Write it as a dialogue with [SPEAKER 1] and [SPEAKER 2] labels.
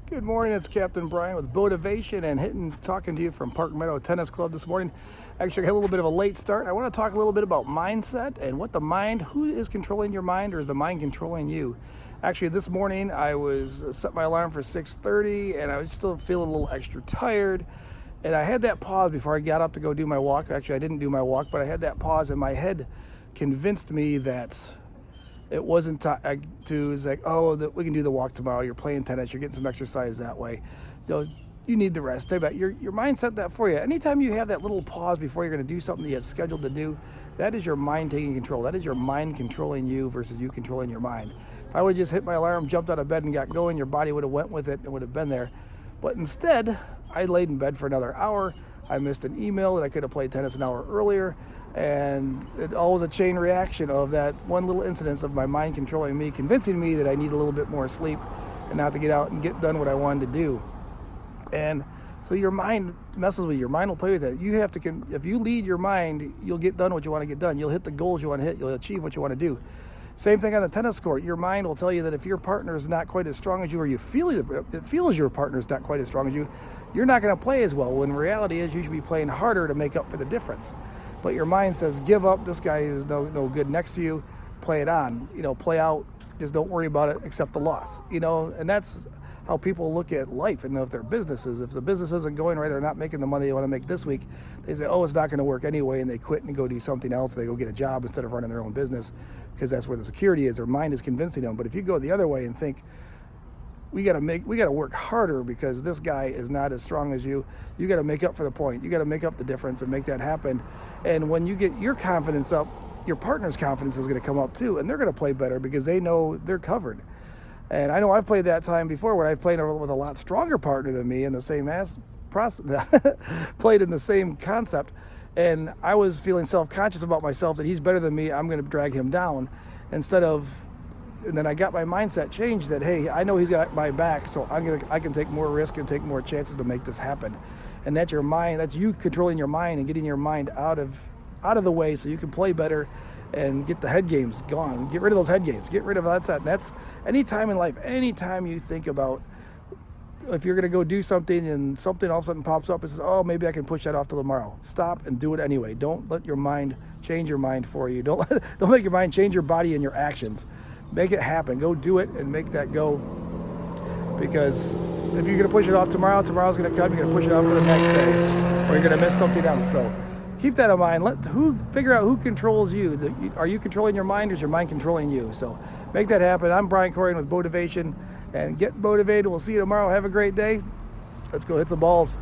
[SPEAKER 1] Good morning, it's Captain Brian with Boativated and talking to you from Park Meadow Tennis Club this morning. Actually, I had a little bit of a late start. I want to talk a little bit about mindset and what the mind, who is controlling your mind, or is the mind controlling you? Actually, this morning I was set my alarm for 6:30 and I was still feeling a little extra tired. And I had that pause before I got up to go do my walk. Actually, I didn't do my walk, but I had that pause and my head convinced me that it wasn't it's like, we can do the walk tomorrow. You're playing tennis. You're getting some exercise that way. So you need the rest. I bet your mind set that for you. Anytime you have that little pause before you're going to do something you had scheduled to do, that is your mind taking control. That is your mind controlling you versus you controlling your mind. If I would have just hit my alarm, jumped out of bed and got going, your body would have went with it and would have been there. But instead, I laid in bed for another hour. I missed an email that I could have played tennis an hour earlier. And it all was a chain reaction of that one little incident of my mind controlling me, convincing me that I need a little bit more sleep and not to get out and get done what I wanted to do. And so your mind messes with you. Your mind will play with it. You have to, if you lead your mind, you'll get done what you want to get done. You'll hit the goals you want to hit. You'll achieve what you want to do. Same thing on the tennis court. Your mind will tell you that if your partner is not quite as strong as you, or it feels your partner is not quite as strong as you, you're not going to play as well. When reality is you should be playing harder to make up for the difference. But your mind says, give up, this guy is no good next to you, play it on, play out, just don't worry about it, accept the loss, and that's how people look at life and if their businesses, if the business isn't going right or not making the money they want to make this week, they say, it's not going to work anyway, and they quit and go do something else. They go get a job instead of running their own business because that's where the security is. Their mind is convincing them. But if you go the other way and think, we got to work harder because this guy is not as strong as you. You got to make up for the point. You got to make up the difference and make that happen. And when you get your confidence up, your partner's confidence is going to come up too, and they're going to play better because they know they're covered. And I know I've played that time before when I've played with a lot stronger partner than me in the same played in the same concept, and I was feeling self-conscious about myself that he's better than me. I'm going to drag him down instead of. And then I got my mindset changed that, hey, I know he's got my back, so I can take more risk and take more chances to make this happen. And that's your mind. That's you controlling your mind and getting your mind out of the way so you can play better and get the head games gone. Get rid of those head games. Get rid of that. And that's any time in life, anytime you think about if you're going to go do something and something all of a sudden pops up and says, maybe I can push that off till tomorrow. Stop and do it anyway. Don't let your mind change your mind for you. Don't make your mind change your body and your actions. Make it happen. Go do it and make that go. Because if you're going to push it off tomorrow's going to come. You're going to push it off for the next day, or you're going to miss something else. So keep that in mind. Figure out who controls you. Are you controlling your mind, or is your mind controlling you? So make that happen. I'm Brian Corian with Boativated, and get motivated. We'll see you tomorrow. Have a great day. Let's go hit some balls.